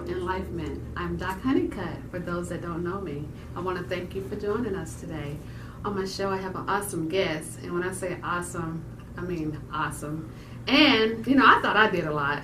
Enlifement. I'm Doc Honeycutt, for those that don't know me. I want to thank you for joining us today. On my show, I have an awesome guest, and when I say awesome, I mean awesome. And, you know, I thought I did a lot,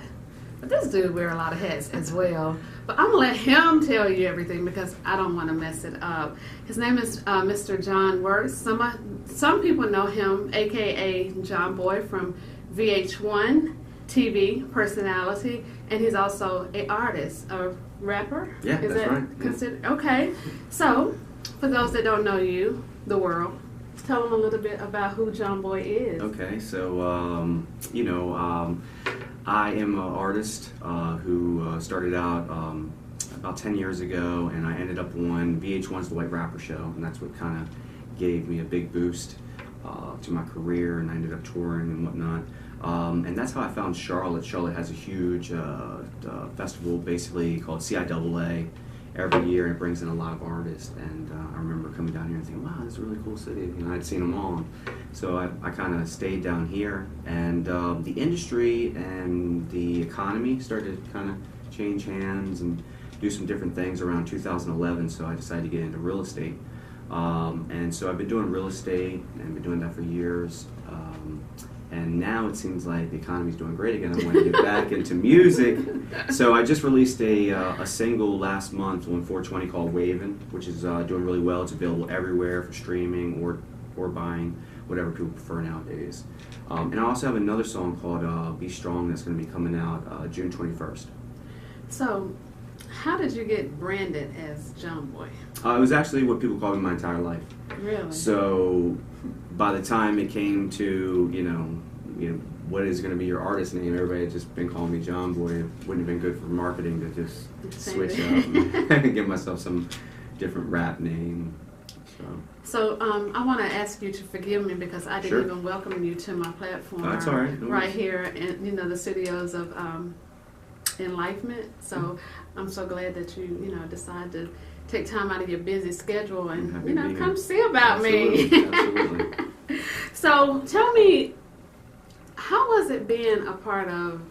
but this dude wears a lot of hats as well. But I'm going to let him tell you everything because I don't want to mess it up. His name is Mr. Jon Wertz. Some people know him, a.k.a. John Boy from VH1 TV personality, and he's also an artist, a rapper. Yeah, is that's that right. considered? Yeah. Okay. So, for those that don't know you, the world, tell them a little bit about who Jon Boy is. Okay, so I am an artist who started out about 10 years ago, and I ended up on VH1's The White Rapper Show, and that's what kind of gave me a big boost to my career, and I ended up touring and whatnot. And that's how I found Charlotte. Charlotte has a huge festival basically called CIAA every year, and it brings in a lot of artists. And I remember coming down here and thinking, wow, this is a really cool city. You know, I'd seen them all. So I kind of stayed down here, and the industry and the economy started to kind of change hands and do some different things around 2011, so I decided to get into real estate. And so I've been doing real estate and been doing that for years. And now it seems like the economy's doing great again. I want to get back into music. So I just released a single last month on 420 called Wavin', which is doing really well. It's available everywhere for streaming or buying, whatever people prefer nowadays. And I also have another song called Be Strong that's going to be coming out June 21st. So, how did you get branded as Jon Boy? It was actually what people called me my entire life. Really? So by the time it came to, you know, what is going to be your artist name, everybody had just been calling me Jon Boy. It wouldn't have been good for marketing to just switch up and give myself some different rap name. So I want to ask you to forgive me because I didn't Sure. even welcome you to my platform. That's all right. No right worries. here in the studios of Enlifement. So I'm so glad that you decided to take time out of your busy schedule and come see about Absolutely. me. Absolutely. So tell me, how was it being a part of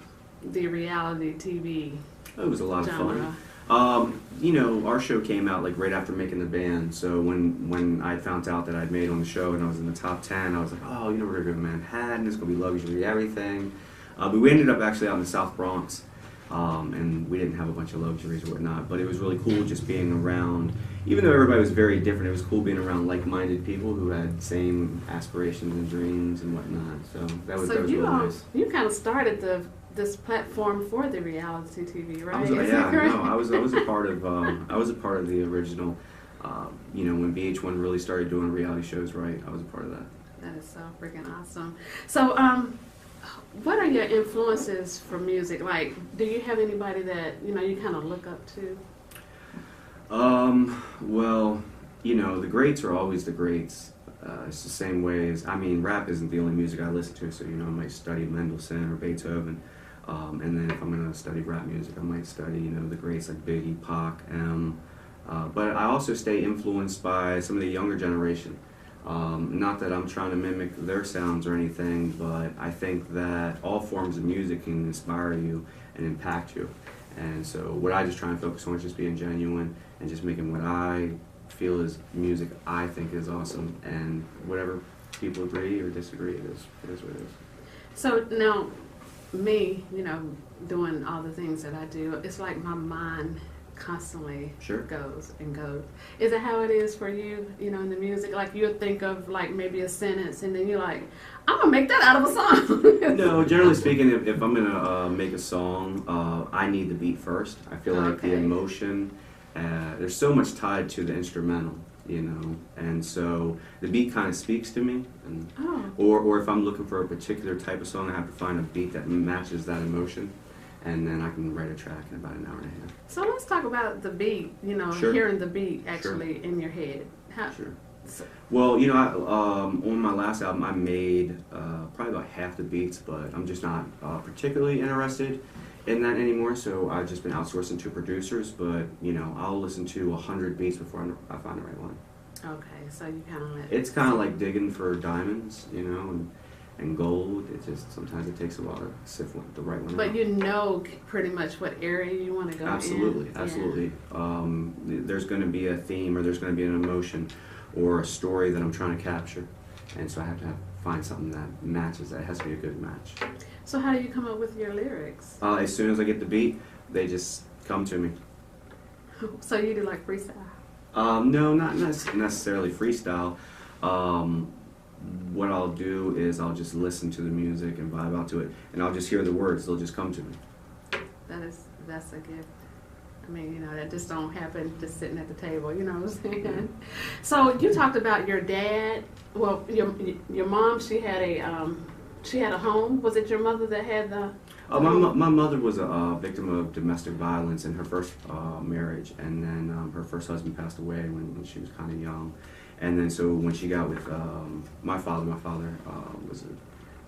the reality TV It was a lot of genre? fun. Our show came out like right after making the band. So when I found out that I'd made on the show and I was in the top 10, I was like, oh, we're gonna go to Manhattan. It's gonna be luxury everything. But we ended up actually out in the South Bronx. And we didn't have a bunch of luxuries or whatnot, but it was really cool just being around, even though everybody was very different, it was cool being around like-minded people who had same aspirations and dreams and whatnot, so that was really nice. You kind of started this platform for the reality TV, right? I was a part of the original, when VH1 really started doing reality shows, right, I was a part of that. That is so freaking awesome. So, what are your influences for music? Like, do you have anybody that, you kind of look up to? Well, the greats are always the greats. It's the same way as, rap isn't the only music I listen to, so, I might study Mendelssohn or Beethoven. And then if I'm going to study rap music, I might study, the greats like Biggie, Pac, M. But I also stay influenced by some of the younger generation. Not that I'm trying to mimic their sounds or anything, but I think that all forms of music can inspire you and impact you. And so what I just try and focus on is just being genuine and just making what I feel is music I think is awesome. And whatever people agree or disagree, it is what it is. So now, me, doing all the things that I do, it's like my mind constantly Sure. goes and goes. Is it how it is for you, in the music? Like, you'll think of, like, maybe a sentence, and then you're like, I'm going to make that out of a song. No, generally speaking, if I'm going to make a song, I need the beat first. I feel like the emotion, there's so much tied to the instrumental, and so the beat kind of speaks to me. And, or if I'm looking for a particular type of song, I have to find a beat that matches that emotion. And then I can write a track in about an hour and a half. So let's talk about the beat, Sure. hearing the beat actually in your head. Sure. Well, on my last album, I made probably about half the beats, but I'm just not particularly interested in that anymore. So I've just been outsourcing to producers. But I'll listen to 100 beats before I find the right one. Okay, so you kind of It's kind of like digging for diamonds, and gold. It just sometimes it takes a while to sift the right one. But out. pretty much what area you want to go Absolutely, in. absolutely. There's going to be a theme, or there's going to be an emotion, or a story that I'm trying to capture, and so I have to find something that matches. That has to be a good match. So how do you come up with your lyrics? As soon as I get the beat, they just come to me. So you do like freestyle? No, not necessarily freestyle. What I'll do is I'll just listen to the music and vibe out to it, and I'll just hear the words. They'll just come to me. That's a gift. I mean, that just don't happen just sitting at the table. You know what I'm saying? So you talked about your dad. Well, your mom. She had a home. Was it your mother that had the? My mother was a victim of domestic violence in her first marriage, and then her first husband passed away when she was kind of young. And then so when she got with my father was an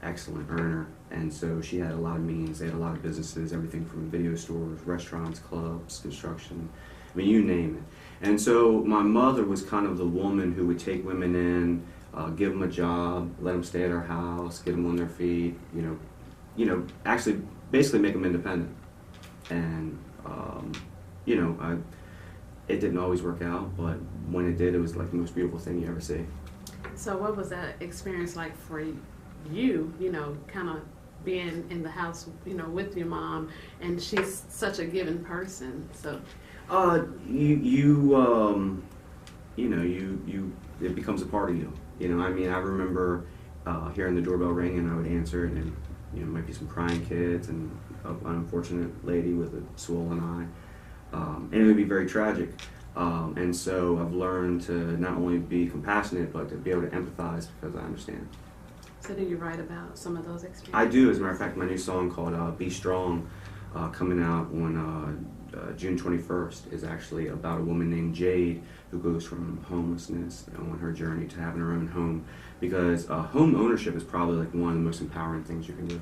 excellent earner, and so she had a lot of means. They had a lot of businesses, everything from video stores, restaurants, clubs, construction, I mean, you name it. And so my mother was kind of the woman who would take women in, give them a job, let them stay at her house, get them on their feet, actually basically make them independent. And, it didn't always work out, but when it did, it was like the most beautiful thing you ever see. So what was that experience like for you, kind of being in the house, with your mom, and she's such a giving person, so. It becomes a part of you. I remember hearing the doorbell ring, and I would answer it, and might be some crying kids and an unfortunate lady with a swollen eye. And it would be very tragic. And so I've learned to not only be compassionate, but to be able to empathize because I understand. So do you write about some of those experiences? I do. As a matter of fact, my new song called Be Strong, coming out on June 21st, is actually about a woman named Jade who goes from homelessness on her journey to having her own home, because home ownership is probably like one of the most empowering things you can do.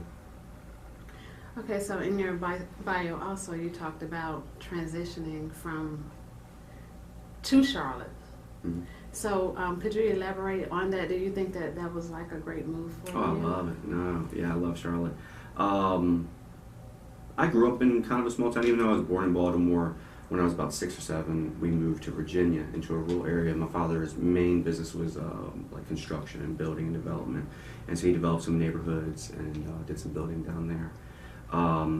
Okay, so in your bio also you talked about transitioning to Charlotte. Mm-hmm. So could you elaborate on that? Do you think that was like a great move for you? Oh, I love it. No, yeah, I love Charlotte. I grew up in kind of a small town, even though I was born in Baltimore. When I was about 6 or 7, we moved to Virginia, into a rural area. My father's main business was like construction and building and development, and so he developed some neighborhoods and did some building down there.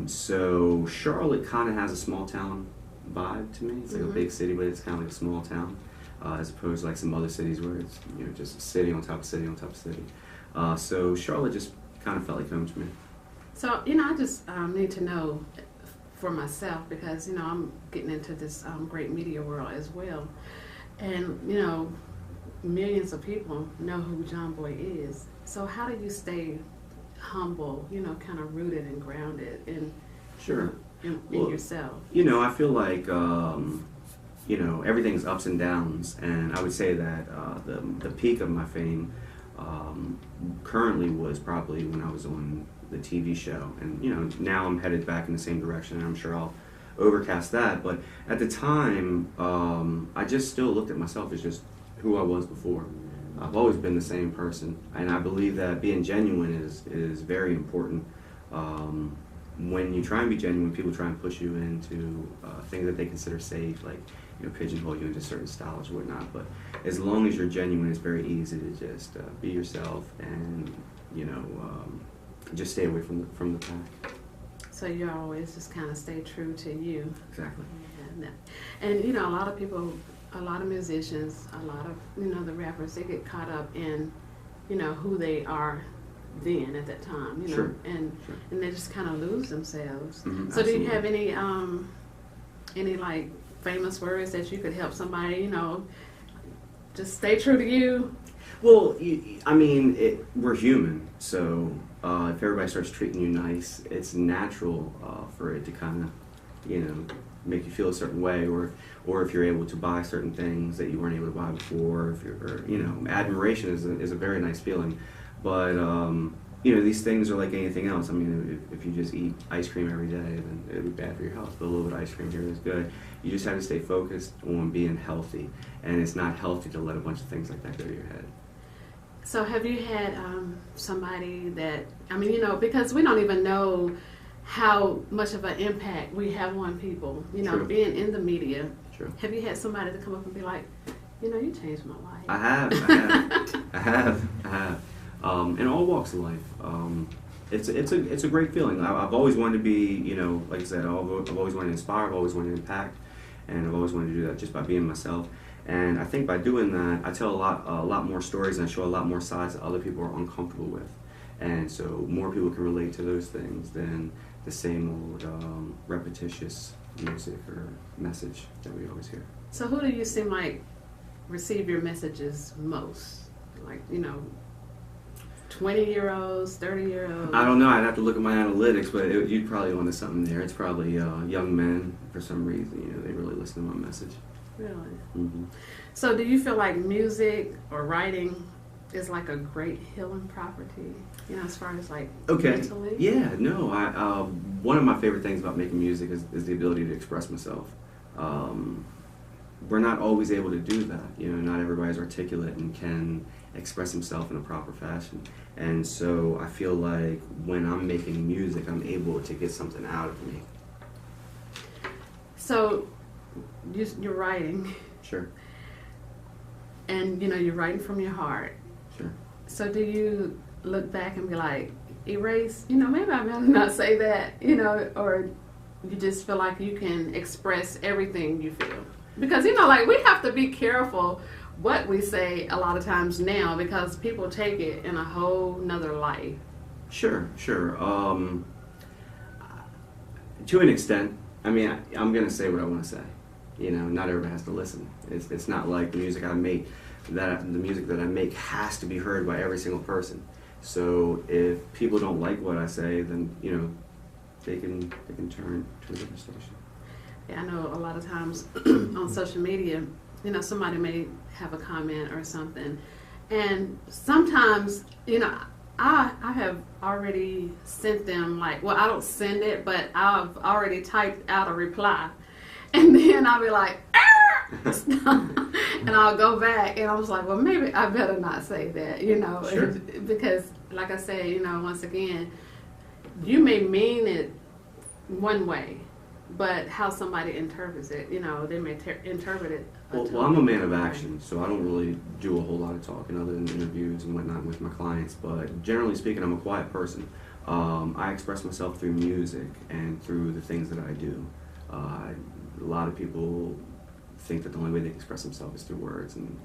So Charlotte kind of has a small town vibe to me. It's like a big city, but it's kind of like a small town, as opposed to like some other cities where it's just city on top of city on top of city. So Charlotte just kind of felt like home to me. So I just need to know for myself, because I'm getting into this great media world as well, and millions of people know who Jon Boy is. So how do you stay humble, kind of rooted and grounded in Sure. in yourself? I feel like everything's ups and downs, and I would say that the peak of my fame currently was probably when I was on the TV show, and now I'm headed back in the same direction, and I'm sure I'll overcast that. But at the time, I just still looked at myself as just who I was before. I've always been the same person, and I believe that being genuine is very important. When you try and be genuine, people try and push you into things that they consider safe, like pigeonhole you into certain styles or whatnot. But as long as you're genuine, it's very easy to just be yourself and just stay away from the pack. So you always just kind of stay true to you. Exactly. And a lot of people, a lot of musicians, a lot of the rappers, they get caught up in who they are then at that time, Sure. and they just kind of lose themselves. Mm-hmm, so absolutely. do you have any like famous words that you could help somebody just stay true to you? Well, we're human, so if everybody starts treating you nice, it's natural for it to kind of make you feel a certain way, or if you're able to buy certain things that you weren't able to buy before. If you're, admiration is a very nice feeling, but these things are like anything else. I mean, if you just eat ice cream every day, then it'd be bad for your health. But a little bit of ice cream here is good. You just have to stay focused on being healthy, and it's not healthy to let a bunch of things like that go to your head. So have you had somebody that, because we don't even know how much of an impact we have on people, True. being in the media. True. Have you had somebody to come up and be like, you changed my life? I have. In all walks of life. It's a great feeling. I've always wanted to be, like I said, I've always wanted to inspire, I've always wanted to impact, and I've always wanted to do that just by being myself. And I think by doing that, I tell a lot more stories, and I show a lot more sides that other people are uncomfortable with. And so more people can relate to those things than the same old repetitious music or message that we always hear. So who do you seem like receive your messages most? Like, 20-year-olds, 30-year-olds? I don't know. I'd have to look at my analytics, but you'd probably want to something there. It's probably young men for some reason. They really listen to my message. Really? Mm-hmm. So do you feel like music or writing is like a great healing property, as far as like mentally? Yeah, no. One of my favorite things about making music is the ability to express myself. We're not always able to do that. Not everybody's articulate and can express himself in a proper fashion. And so I feel like when I'm making music, I'm able to get something out of me. So you're writing. Sure. And, you're writing from your heart. Sure. So do you look back and be like, erase, maybe I better not say that, or you just feel like you can express everything you feel? Because, we have to be careful what we say a lot of times now, because people take it in a whole nother light. Sure. To an extent. I'm going to say what I want to say. Not everybody has to listen. It's not like the music I make. The music that I make has to be heard by every single person. So if people don't like what I say, then they can turn to a different station. Yeah, I know a lot of times on social media, somebody may have a comment or something, and sometimes I have already sent them I don't send it, but I've already typed out a reply, and then I'll be like, and I'll go back, and I was like, well, maybe I better not say that, Sure. Because, like I said, once again, you may mean it one way, but how somebody interprets it, they may interpret it. Well, I'm a man of action, so I don't really do a whole lot of talking other than interviews and whatnot with my clients. But generally speaking, I'm a quiet person. I express myself through music and through the things that I do. A lot of people think that the only way they can express themselves is through words, and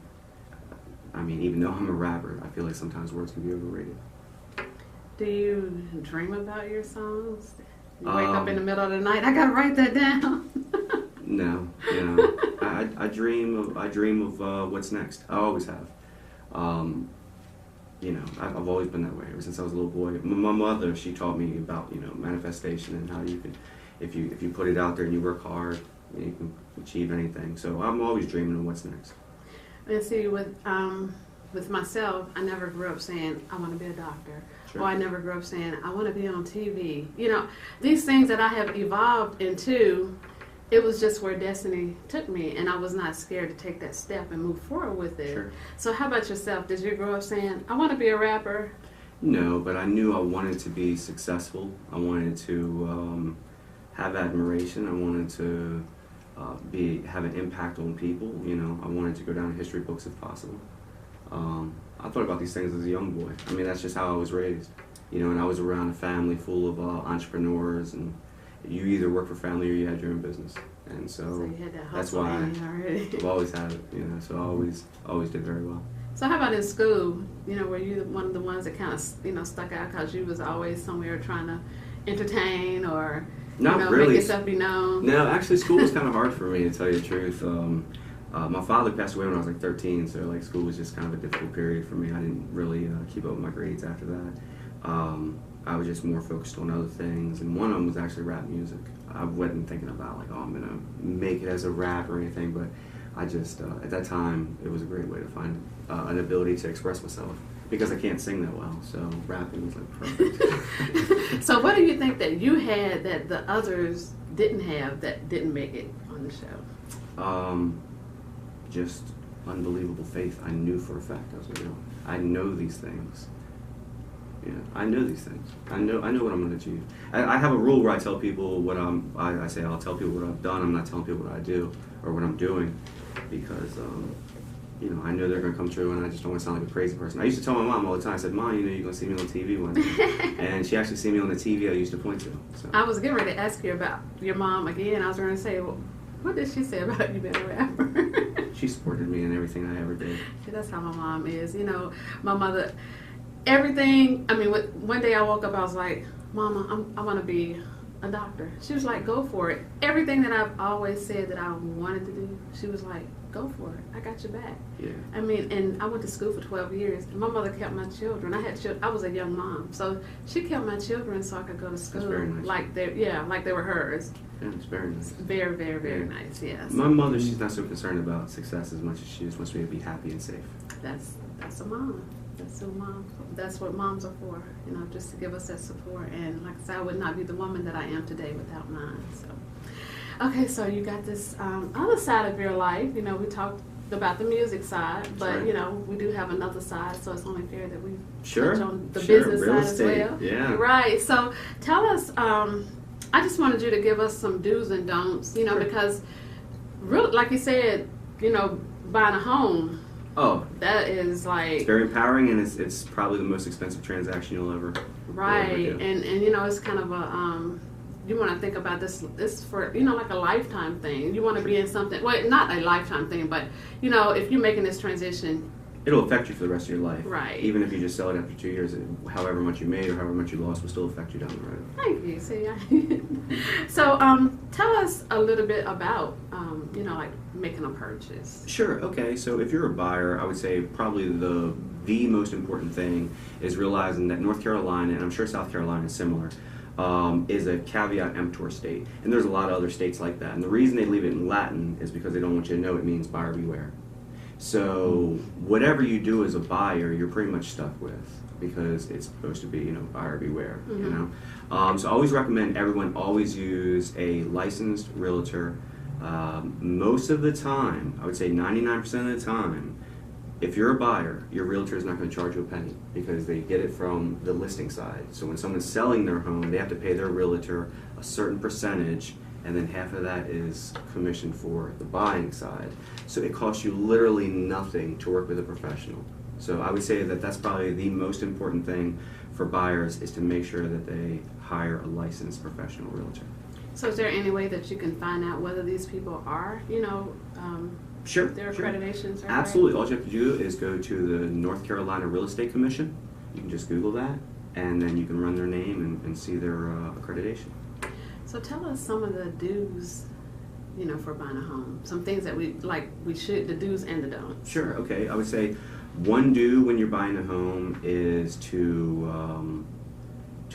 even though I'm a rapper, I feel like sometimes words can be overrated. Do you dream about your songs? You wake up in the middle of the night, I gotta write that down. No, I dream of what's next. I always have. I've always been that way ever since I was a little boy. My mother, she taught me about manifestation and how you can, if you put it out there and you work hard, you can achieve anything. So I'm always dreaming of what's next. And see, with myself, I never grew up saying I want to be a doctor. Sure. Or I never grew up saying I want to be on TV. These things that I have evolved into, it was just where destiny took me, and I was not scared to take that step and move forward with it. Sure. So how about yourself? Did you grow up saying, I want to be a rapper? No, but I knew I wanted to be successful. I wanted to have admiration. I wanted to have an impact on people. I wanted to go down in history books if possible. I thought about these things as a young boy. That's just how I was raised. And I was around a family full of entrepreneurs, and you either work for family or you had your own business. And so you had that that's hustle why I've always had it, so I always did very well. So how about in school? Were you one of the ones that kind of, stuck out because you was always somewhere trying to entertain or Not really. make yourself be known? No, actually school was kind of hard for me, to tell you the truth. My father passed away when I was like 13, so school was just kind of a difficult period for me. I didn't really keep up with my grades after that. I was just more focused on other things, and one of them was actually rap music. I wasn't thinking about like, oh, I'm gonna make it as a rap or anything, but I just at that time it was a great way to find an ability to express myself because I can't sing that well, so rapping was like perfect. So what do you think that you had that the others didn't have that didn't make it on the show? Just unbelievable faith. I knew for a fact I was gonna do. I know these things. Yeah, I know these things. I know what I'm going to achieve. I have a rule where I tell people what I say I'll tell people what I've done. I'm not telling people what I do or what I'm doing because, I know they're going to come true, and I just don't want to sound like a crazy person. I used to tell my mom all the time. I said, "Mom, you're going to see me on TV one day," and she actually seen me on the TV I used to point to. So. I was getting ready to ask you about your mom again. I was going to say, well, what did she say about you being a rapper? She supported me in everything I ever did. That's how my mom is. My mother. Everything, one day I woke up, I was like, Mama, I want to be a doctor. She was like, go for it. Everything that I've always said that I wanted to do, she was like, go for it. I got your back. Yeah. And I went to school for 12 years. My mother kept my children. I was a young mom. So she kept my children so I could go to school. That's very nice. Like they were hers. Yeah, it's very nice. Very, very, very nice, yes. My mother, she's not so concerned about success as much as she just wants me to be happy and safe. That's a mom. That's what moms are for, just to give us that support. And like I said, I would not be the woman that I am today without mine. So, okay, so you got this other side of your life. We talked about the music side, but we do have another side. So it's only fair that we touch on the business real side estate. as well. Yeah, right. So tell us. I just wanted you to give us some do's and don'ts. Because really, like you said, buying a home. Oh, that is like it's very empowering, and it's probably the most expensive transaction you'll ever right. do. And it's kind of a you want to think about this for like a lifetime thing. You want to be in something, well, not a lifetime thing, but if you're making this transition, it'll affect you for the rest of your life. Right. Even if you just sell it after 2 years, however much you made or however much you lost will still affect you down the road. Thank you. See, so tell us a little bit about like making a purchase. Sure. Okay. So if you're a buyer, I would say probably the most important thing is realizing that North Carolina, and I'm sure South Carolina is similar, is a caveat emptor state, and there's a lot of other states like that. And the reason they leave it in Latin is because they don't want you to know it means buyer beware. So whatever you do as a buyer, you're pretty much stuck with, because it's supposed to be, buyer beware. Mm-hmm. So I always recommend everyone always use a licensed realtor. Most of the time, I would say 99% of the time, if you're a buyer, your realtor is not going to charge you a penny because they get it from the listing side. So when someone's selling their home, they have to pay their realtor a certain percentage, and then half of that is commission for the buying side. So it costs you literally nothing to work with a professional. So I would say that that's probably the most important thing for buyers, is to make sure that they hire a licensed professional realtor. So is there any way that you can find out whether these people are, Sure. their accreditations are absolutely. All you have to do is go to the North Carolina Real Estate Commission. You can just Google that, and then you can run their name and see their accreditation. So tell us some of the do's, for buying a home. Some things that we should, the do's and the don'ts. Sure. Okay. I would say one do when you're buying a home is to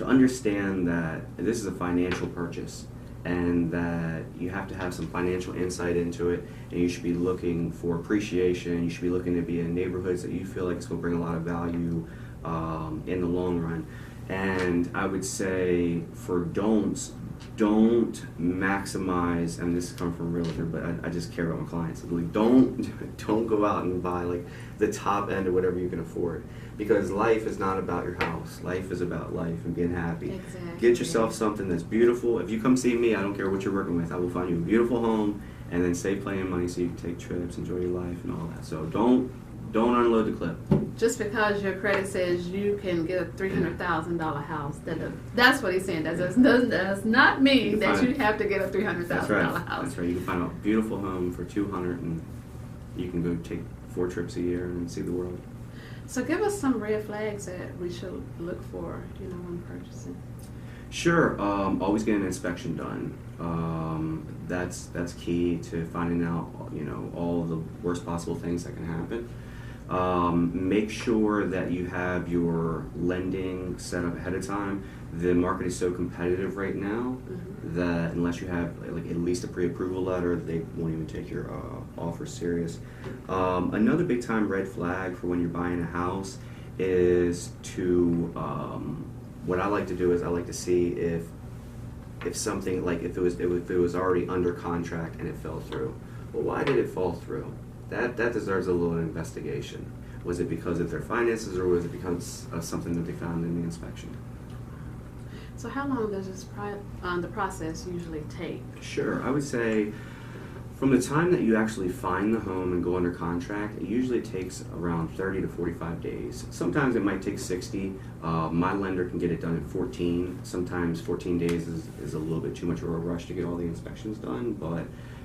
understand that this is a financial purchase, and that you have to have some financial insight into it, and you should be looking for appreciation. You should be looking to be in neighborhoods that you feel like it's going to bring a lot of value in the long run. And I would say for don'ts, don't maximize, and this comes from a realtor, but I just care about my clients. Don't go out and buy like the top end of whatever you can afford, because life is not about your house. Life is about life and being happy. Exactly. Get yourself something that's beautiful. If you come see me, I don't care what you're working with. I will find you a beautiful home, and then save plenty of money so you can take trips, enjoy your life, and all that. So don't unload the clip. Just because your credit says you can get a $300,000 house, that's what he's saying. That does not mean that you have to get a $300,000 house. That's right. You can find a beautiful home for $200,000, and you can go take 4 trips a year and see the world. So give us some red flags that we should look for, when purchasing. Sure. Always get an inspection done. That's key to finding out, all the worst possible things that can happen. Make sure that you have your lending set up ahead of time. The market is so competitive right now that unless you have like at least a pre-approval letter, they won't even take your offer serious. Another big time red flag for when you're buying a house is to what I like to do is I like to see if something like if it was already under contract and it fell through. Well, why did it fall through? That deserves a little investigation. Was it because of their finances, or was it because of something that they found in the inspection? So how long does the process usually take? Sure, I would say from the time that you actually find the home and go under contract, it usually takes around 30 to 45 days. Sometimes it might take 60. My lender can get it done in 14. Sometimes 14 days is a little bit too much of a rush to get all the inspections done, but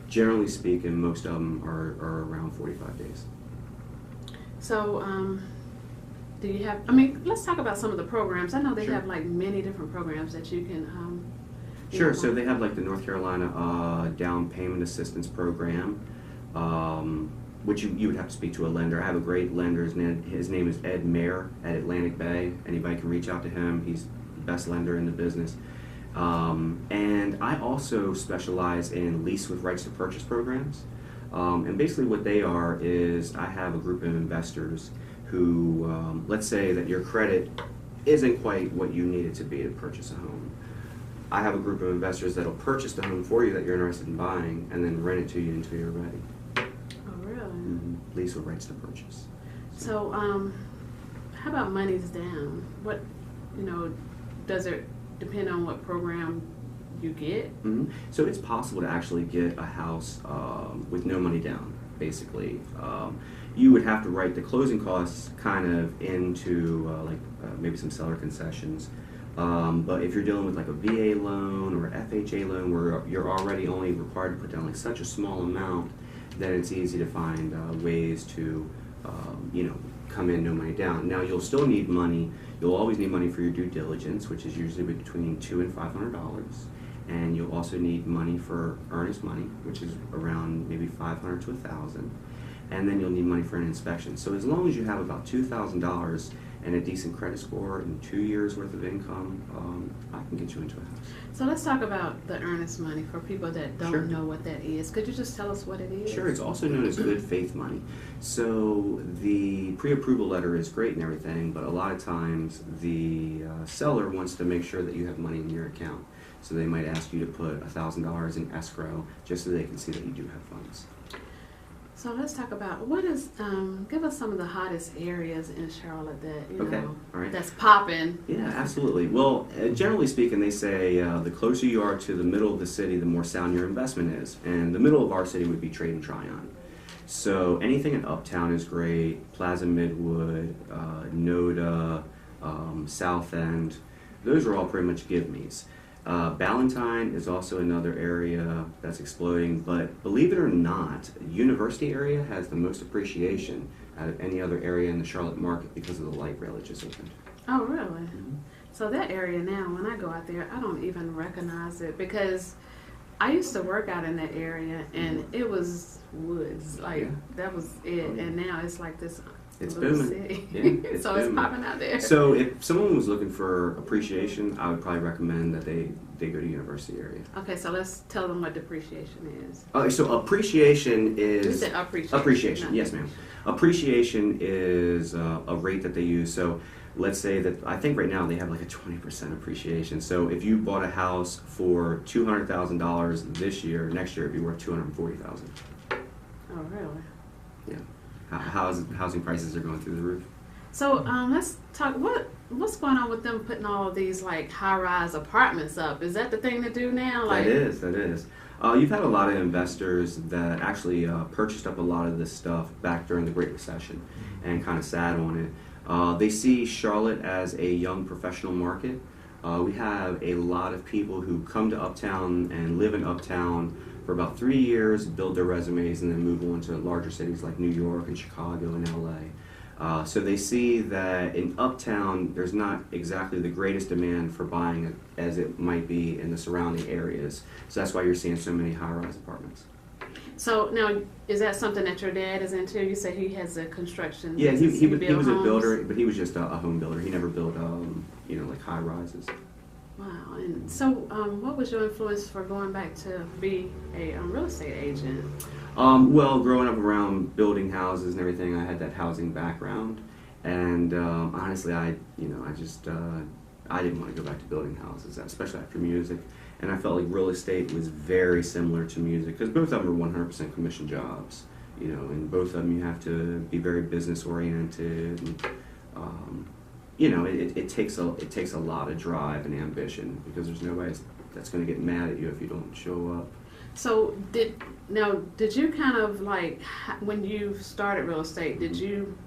generally speaking, most of them are around 45 days. So, do you have, let's talk about some of the programs. I know they have like many different programs that you can. Sure, so they have like the North Carolina Down Payment Assistance Program, which you would have to speak to a lender. I have a great lender. His name is Ed Mayer at Atlantic Bay. Anybody can reach out to him. He's the best lender in the business. And I also specialize in lease with rights to purchase programs. And basically what they are is I have a group of investors who, let's say that your credit isn't quite what you need it to be to purchase a home. I have a group of investors that'll purchase the home for you that you're interested in buying and then rent it to you until you're ready. Oh, really? Lease with rights to purchase. So, how about money's down? What, does it depend on what program you get? So it's possible to actually get a house with no money down, basically. You would have to write the closing costs kind of into maybe some seller concessions. But if you're dealing with like a VA loan or FHA loan where you're already only required to put down like such a small amount, then it's easy to find ways to, come in no money down. Now you'll still need money. You'll always need money for your due diligence, which is usually between $200 and $500. And you'll also need money for earnest money, which is around maybe $500 to $1,000. And then you'll need money for an inspection. So as long as you have about $2,000 and a decent credit score and 2 years worth of income, I can get you into a house. So let's talk about the earnest money for people that don't know what that is. Could you just tell us what it is? Sure, it's also known as good faith money. So the pre-approval letter is great and everything, but a lot of times the seller wants to make sure that you have money in your account. So they might ask you to put $1,000 in escrow just so they can see that you do have funds. So let's talk about what is, give us some of the hottest areas in Charlotte that, that's popping. Yeah, absolutely. Well, generally speaking, they say the closer you are to the middle of the city, the more sound your investment is. And the middle of our city would be Trade and Tryon. So anything in Uptown is great, Plaza Midwood, Noda, South End, those are all pretty much give-me's. Ballantyne is also another area that's exploding, but believe it or not, University area has the most appreciation out of any other area in the Charlotte market because of the light rail that just opened. Oh, really? So that area now, when I go out there, I don't even recognize it because I used to work out in that area and it was woods, that was it, and now it's like this. It's booming. City. Yeah, it's so booming. It's popping out there. So if someone was looking for appreciation, I would probably recommend that they go to University area. Okay, so let's tell them what depreciation is. So appreciation is... You said appreciation. Appreciation, yes ma'am. Appreciation is a rate that they use. So let's say that, I think right now they have like a 20% appreciation. So if you bought a house for $200,000 this year, next year it'd be worth $240,000. Oh, really? Yeah. Housing prices are going through the roof. So let's talk. What's going on with them putting all of these like high-rise apartments up? Is that the thing to do now? That is. You've had a lot of investors that actually purchased up a lot of this stuff back during the Great Recession and kind of sat on it. They see Charlotte as a young professional market. We have a lot of people who come to Uptown and live in Uptown for about 3 years, build their resumes, and then move on to larger cities like New York and Chicago and LA. So they see that in Uptown, there's not exactly the greatest demand for buying as it might be in the surrounding areas. So that's why you're seeing so many high-rise apartments. So now, is that something that your dad is into? You say he has a construction. Yeah, business. he build was a homes? builder, but he was just a home builder. He never built, like high rises. Wow. And so, what was your influence for going back to be a real estate agent? Well, growing up around building houses and everything, I had that housing background, and honestly, I didn't want to go back to building houses, especially after music. And I felt like real estate was very similar to music because both of them are 100% commission jobs, and both of them you have to be very business oriented. And, it takes a lot of drive and ambition because there's nobody that's going to get mad at you if you don't show up. So did you kind of like, when you started real estate, did you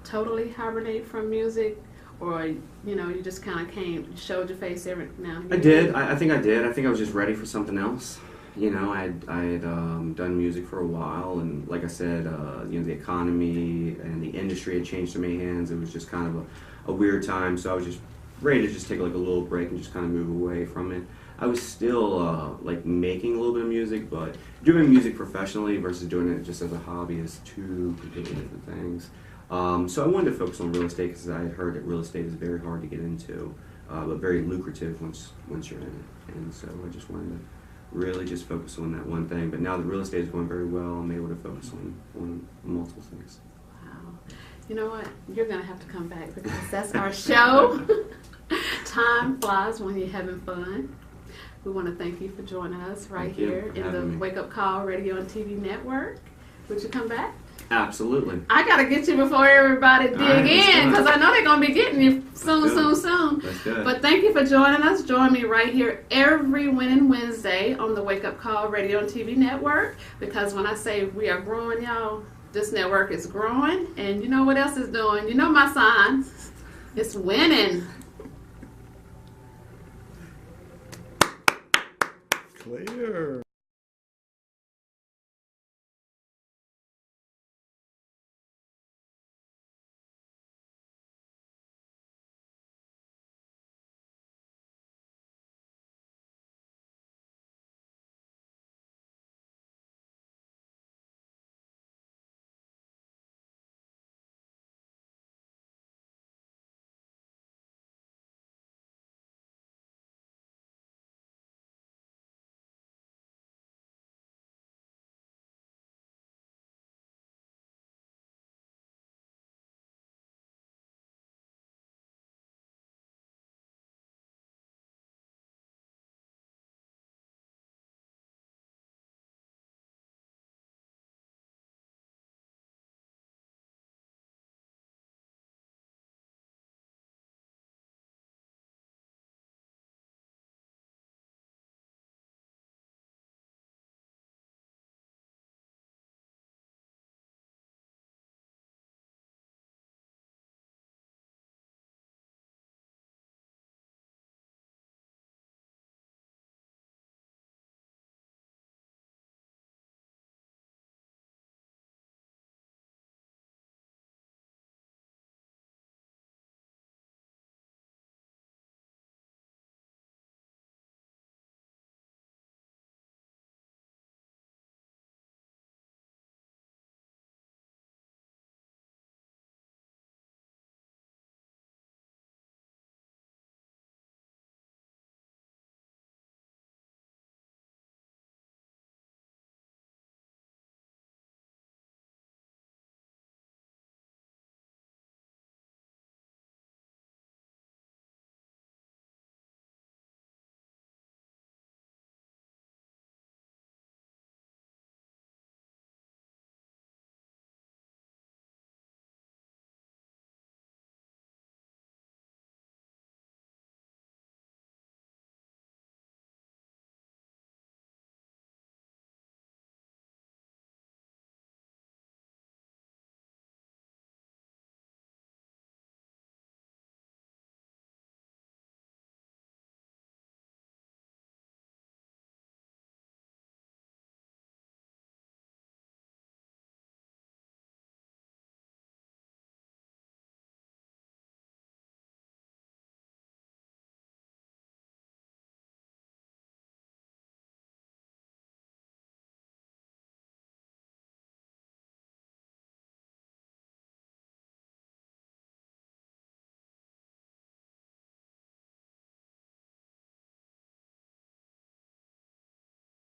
totally hibernate from music? Or, you just kind of showed your face every now and then? I did. I think I did. I think I was just ready for something else. I had done music for a while, and like I said, the economy and the industry had changed so many hands. It was just kind of a weird time, so I was just ready to just take like a little break and just kind of move away from it. I was still making a little bit of music, but doing music professionally versus doing it just as a hobby is two completely different things. So I wanted to focus on real estate because I had heard that real estate is very hard to get into, but very lucrative once you're in it. And so I just wanted to really just focus on that one thing. But now that real estate is going very well, I'm able to focus on multiple things. Wow. You know what? You're going to have to come back because that's our show. Time flies when you're having fun. We want to thank you for joining us here in the Wake Up Call Radio and TV Network. Would you come back? Absolutely. I got to get you before everybody dig in because I know they're going to be getting you soon. That's good. But thank you for joining us. Join me right here every Winning Wednesday on the Wake Up Call Radio and TV Network because when I say we are growing, y'all, this network is growing. And you know what else is doing? You know my sign. It's winning. Clear.